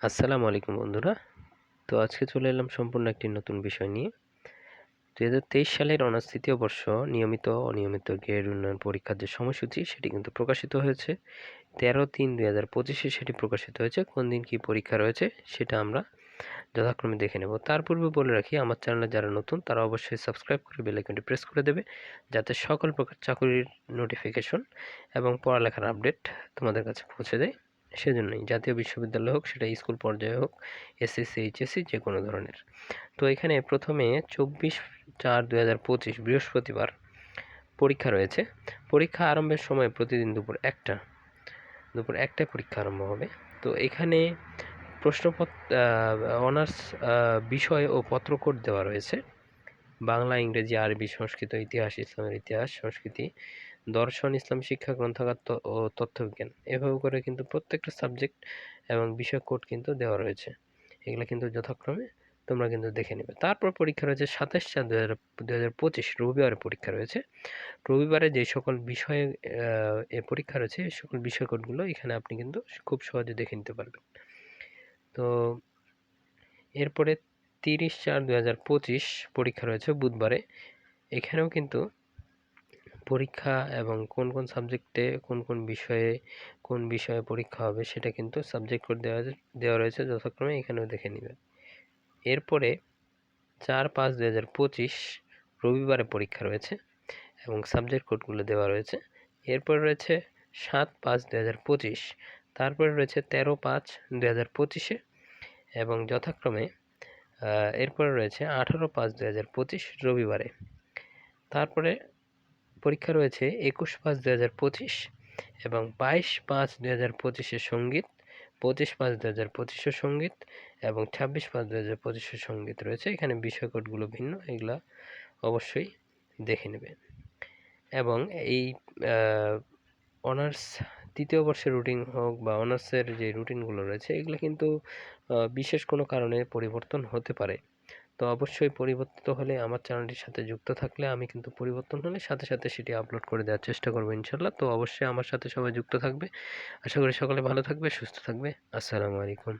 আসসালামু আলাইকুম বন্ধুরা। তো আজকে চলে এলাম সম্পূর্ণ একটি নতুন বিষয় নিয়ে। ২০২৩ সালের অনার্স তৃতীয় বর্ষ নিয়মিত অনিয়মিত গ্রেড উন্নয়ন পরীক্ষার যে সময়সূচি সেটি কিন্তু প্রকাশিত হয়েছে। ১৩/৩/২০২৫-এ সেটি প্রকাশিত হয়েছে। কোন দিন কী পরীক্ষা রয়েছে সেটা আমরা যথাক্রমে দেখে নেব। তার পূর্বে বলে রাখি, আমার চ্যানেলে যারা নতুন তারা অবশ্যই সাবস্ক্রাইব করে বেল আইকনটি প্রেস করে দেবে, যাতে সকল প্রকার চাকরির নোটিফিকেশন এবং পড়ালেখার আপডেট তোমাদের কাছে পৌঁছে যায়। সেজন্যই জাতীয় বিশ্ববিদ্যালয় হোক, সেটা স্কুল পর্যায়ে হোক, এসএসসি, এইচএসসি যে কোনো ধরনের। তো এখানে প্রথমে ২৪/৪/২০২৫ বৃহস্পতিবার পরীক্ষা রয়েছে। পরীক্ষা আরম্ভের সময় প্রতিদিন দুপুর ১টায় পরীক্ষা আরম্ভ হবে। তো এখানে অনার্স বিষয় ও পত্রকোড দেওয়া রয়েছে। বাংলা, ইংরেজি, আরবি, সংস্কৃত, ইতিহাস, ইসলামের ইতিহাস, সংস্কৃতি, দর্শন, ইসলাম শিক্ষা, গ্রন্থাগার ও তথ্যবিজ্ঞান, এভাবে করে কিন্তু প্রত্যেকটা সাবজেক্ট এবং বিষয় কোড কিন্তু দেওয়া রয়েছে। এগুলো কিন্তু যথাক্রমে তোমরা কিন্তু দেখে নেবে। তারপর পরীক্ষা রয়েছে ২৭/৪/২০২৫ রবিবারে পরীক্ষা রয়েছে। রবিবারে যে সকল বিষয়ে পরীক্ষা রয়েছে, এই সকল বিষয় কোডগুলো এখানে আপনি কিন্তু খুব সহজে দেখে নিতে পারবেন। তো এরপরে ৩০/৪/২০২৫ পরীক্ষা রয়েছে বুধবারে। এখানেও কিন্তু পরীক্ষা এবং কোন কোন সাবজেক্টে কোন বিষয়ে পরীক্ষা হবে সেটা কিন্তু সাবজেক্ট কোড দেওয়া রয়েছে যথাক্রমে, এখানেও দেখে নেবেন। এরপরে ৪/৫/২০২৫ রবিবারে পরীক্ষা রয়েছে এবং সাবজেক্ট কোডগুলো দেওয়া রয়েছে। এরপরে রয়েছে ৭/৫/২০২৫, তারপরে রয়েছে ১৩/৫/২০২৫-এ এবং যথাক্রমে এরপরে রয়েছে ১৮/৫/২০২৫ রবিবারে। তারপরে পরীক্ষা রয়েছে ২১/৫/২০২৫ এবং ২২/৫/২০২৫-এ সঙ্গীত, ২৫/৫/২০২৫-এ সঙ্গীত এবং ২৬/৫/২০২৫-এ সঙ্গীত রয়েছে। এখানে বিষয় কোডগুলো ভিন্ন, এগুলা অবশ্যই দেখে নেবে। এবং এই অনার্স তৃতীয় বর্ষের রুটিন হোক বা অনার্সের যে রুটিনগুলো রয়েছে, এগুলো কিন্তু বিশেষ কোনো কারণে পরিবর্তন হতে পারে। তো অবশ্যই পরিবর্তিত হলে আমার চ্যানেলটির সাথে যুক্ত থাকলে আমি কিন্তু পরিবর্তন হলে সাথে সাথে সেটি আপলোড করে দেওয়ার চেষ্টা করবো ইনশাল্লাহ। তো অবশ্যই আমার সাথে সবাই যুক্ত থাকবে। আশা করি সকলে ভালো থাকবে, সুস্থ থাকবে। আসসালামু আলাইকুম।